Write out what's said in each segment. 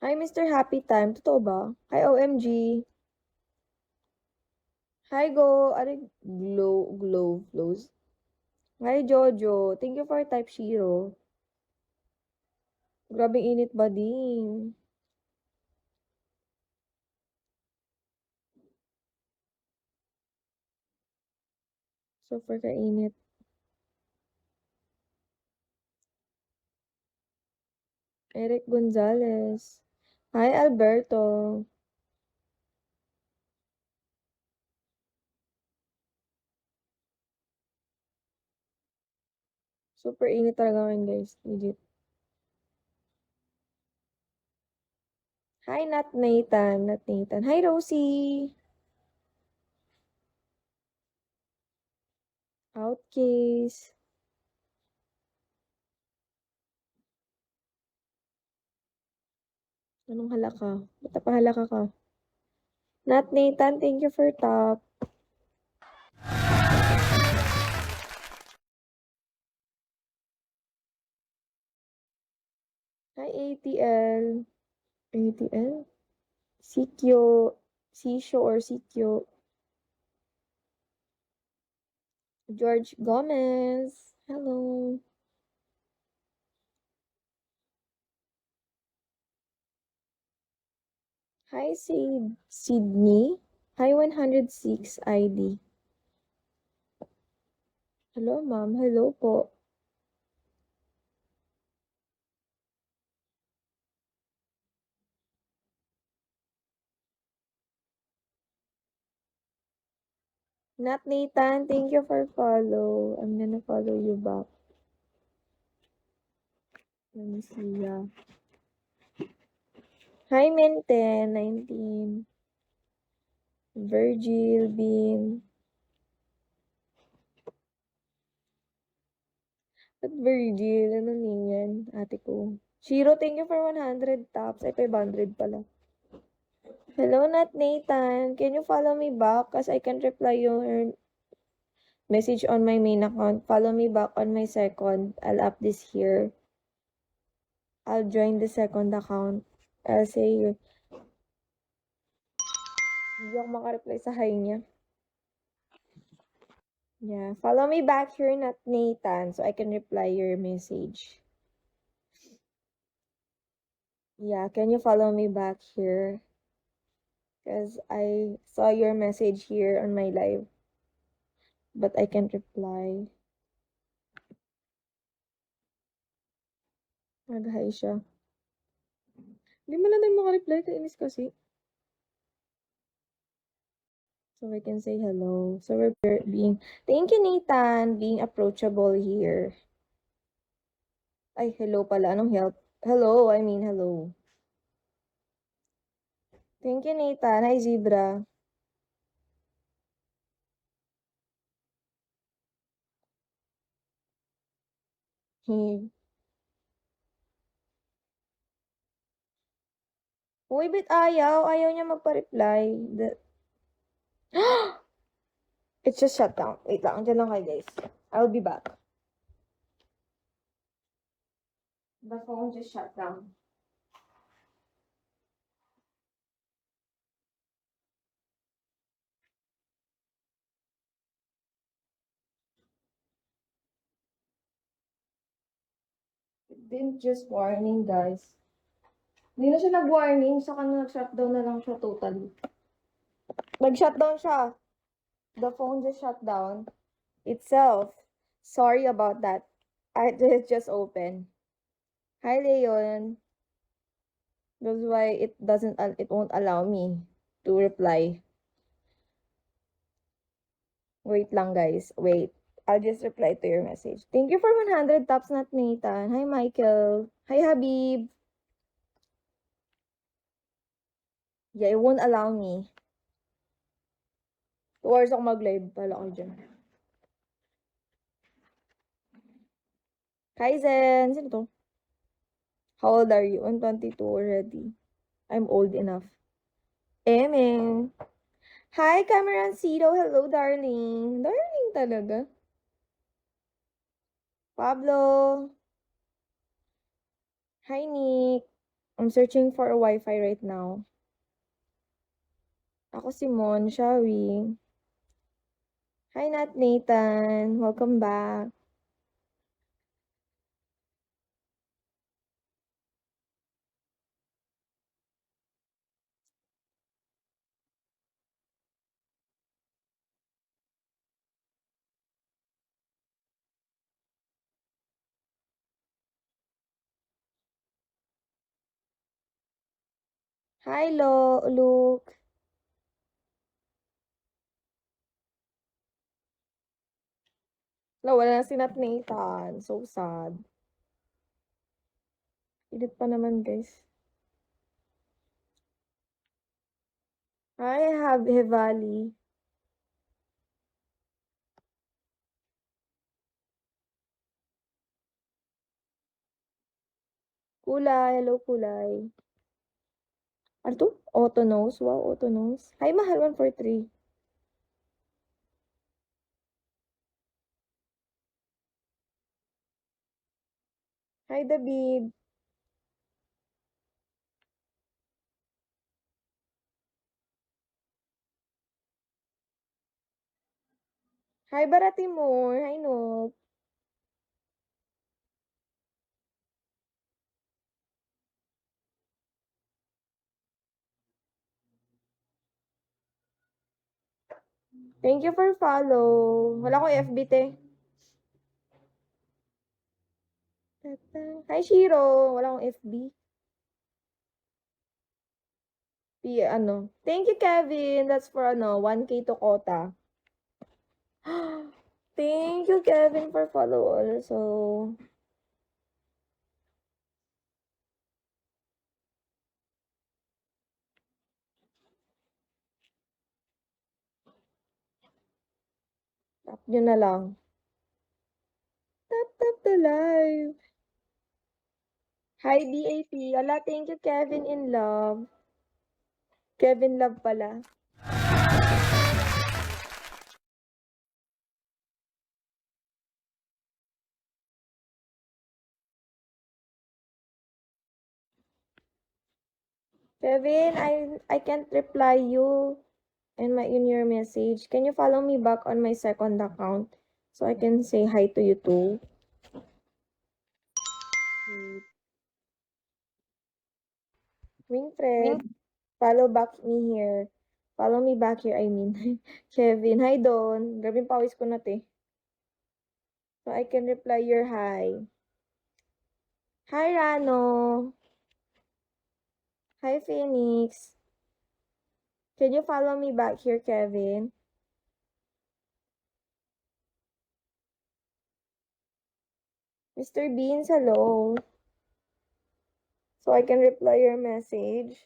Hi, Mr. Happy Time. Totoo ba? Hi, OMG. Hi, Go. Glow flows. Hi, Jojo. Thank you for Type Shiro. Grabing init ba din? Super kainit. Eric Gonzalez. Hi, Alberto. Super init talaga ngayon, guys. Legit. Hi, Nat Nathan. Nat Nathan. Hi, Rosie. Outcase. Anong halaka? Ba't napahalaka ka? Nat Nathan, thank you for top. Hi, ATL. ATL? Sikyo. Sisyo or Sikyo. George Gomez. Hello. Hi, Sydney. Hi, 106 ID. Hello, ma'am. Hello po. Nat Nathan, thank you for follow. I'm gonna follow you back. Let me see. Yeah. Hi, Minten, 19. Virgil, Bean. At Virgil, ano niyan? Ate ko. Shiro, thank you for 100 taps. Ay, 500 pala. Hello, Nat Nathan. Can you follow me back? Cause I can reply your message on my main account. Follow me back on my second. I'll up this here. I'll join the second account. I'll say, hindi ako makareply sa hi niya. Yeah. Follow me back here, Nat Nathan, so I can reply your message. Yeah, can you follow me back here? Because I saw your message here on my live, but I can't reply. Nag-hi siya. Hindi mo lang tayo makareply, kainis kasi. So we can say hello. So we're being, thank you, Nathan, being approachable here. Ay, hello pala. Anong help? Hello, I mean hello. Thank you, Nathan. Hi, Zebra. Hmm. Uy, bit ayaw. Ayaw niya magpa-reply. It's just shut down. Wait lang. Diyan lang kayo, guys. I'll be back. The phone just shut down. It didn't just warning, guys. Hindi na siya nag-warning. Saka na nag-shutdown na lang siya totally. Nag-shutdown siya. The phone just shut down itself. Sorry about that. I just opened. Hi, Leon. That's why it won't allow me to reply. Wait lang, guys. Wait. I'll just reply to your message. Thank you for 100 taps, not Nathan. Hi, Michael. Hi, Habib. Yeah, it won't allow me. 2 hours ako mag-live. Pala ko dyan. Kaizen. Sino to? How old are you? 122 already. I'm old enough. Eme. Hi, Cameron Cito. Hello, darling. Darling talaga. Pablo. Hi, Nick. I'm searching for a Wi-Fi right now. Ako si Mon, Shawi. Hi, Nat Nathan. Welcome back. Hi, Luke. Wala na si Nat Nathan. So sad. Edit pa naman, guys. Hi, Hevali. Kulay. Hello, Kulay. Ano to? Auto nose. Wow, auto nose. Hi, Mahal 143. Hi, David. Hi, Baratimor. Hi, Nope. Thank you for follow. Wala ko FB, te. Hi, Shiro. Wala akong FB. Ano. Thank you, Kevin. That's for 1K to quota. Thank you, Kevin, for follow also. Tap nyo na lang. Tap the live. Hi, DAP. Ala, thank you, Kevin in love. Kevin love pala. Kevin, I can't reply you in your message. Can you follow me back on my second account so I can say hi to you too? Winfred, follow back me here. Follow me back here, I mean. Kevin, hi Don. Grabe yung pawis ko na te. So I can reply your hi. Hi Rano. Hi Phoenix. Can you follow me back here, Kevin? Mr. Beans, hello. So I can reply your message.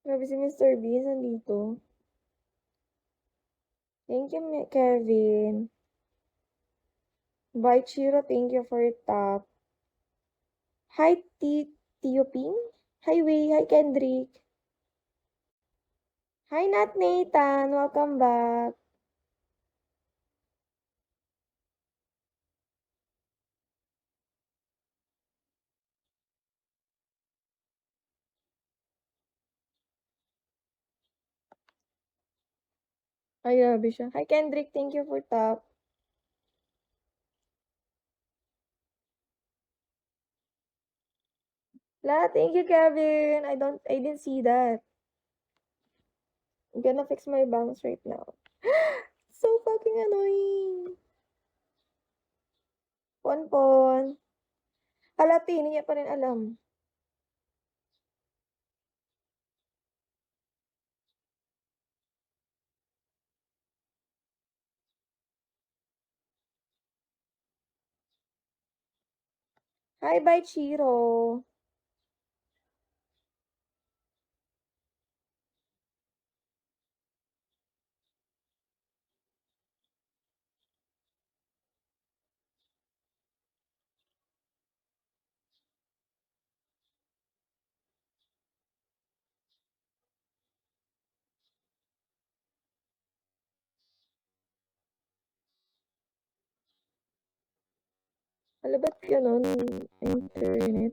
Grabe si Mr. Beans nandito. Thank you, Kevin. Bye, Chiro. Thank you for your tap. Hi, Tio Ping. Hi, Wei. Hi, Kendrick. Hi, Nat Nathan. Welcome back. Ay, grabe siya. Hi, Kendrick. Thank you for tap. Thank you, Kevin. I didn't see that. I'm gonna fix my bangs right now. So fucking annoying. Ponpon. Halati, hindi niya pa rin alam. Hi, bye, Chiro. Hala, ba't ganun? Internet.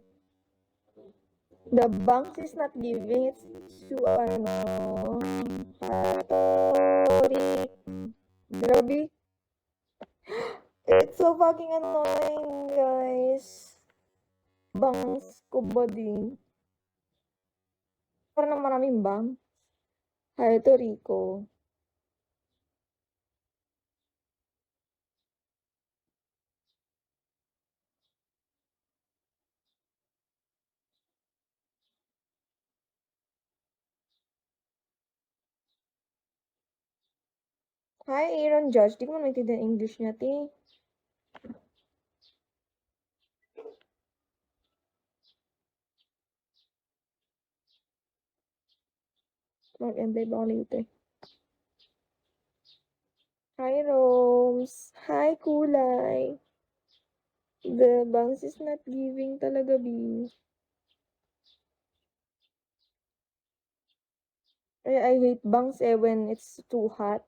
The banks is not giving. It's to ano. Hatori. Grabe. It's so fucking annoying, guys. Bangs ko ba din? Parang maraming bang. Puerto Rico. Hi, Aaron Judge. Di ko man maintindihan English niya, ti. Mag-end live ako later. Hi, Rose. Hi, Kulay. The bangs is not giving talaga, B. I hate bangs when it's too hot.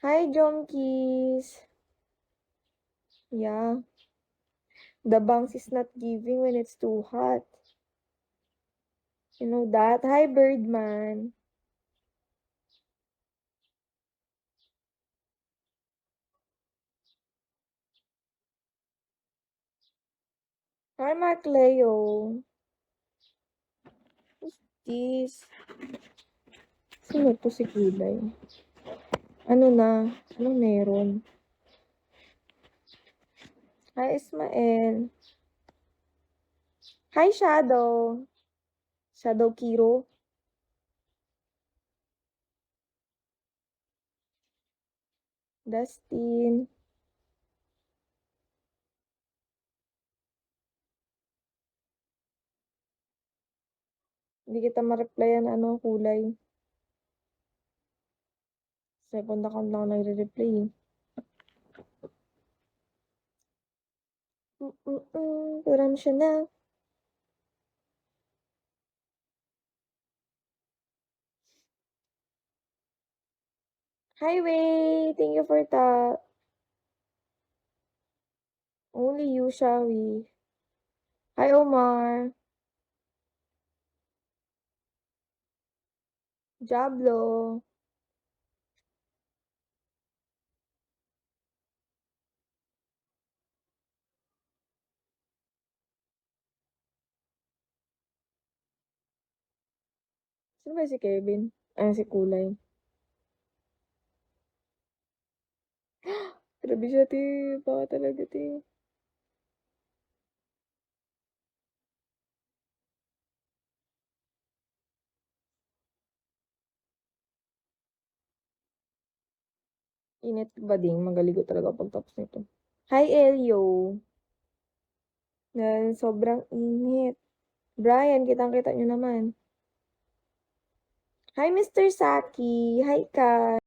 Hi, Jonkies. Yeah. The bangs is not giving when it's too hot. You know that? Hi, Birdman. Hi, Mark Leo. Who's this? Sino to si Kulay? Ano na? Anong meron? Hi, Ismael. Hi, Shadow. Shadow Kiro. Dustin. Hindi kita ma-replyan Kulay. Second account lang ako nagre-reply. Parang siya na. Hi, Wei. Thank you for that. Only you, Shawi. Hi, Omar. Jablo. Sino ba si Kevin? Ay, si Kulay. Grabe siya, ti. Baka talaga, ti. Init ba ding? Magaligo talaga pagtapos nito. Hi, Elio. Dahil sobrang init. Brian, kitang-kita nyo naman. Hi, Mr. Saki. Hi, Kai.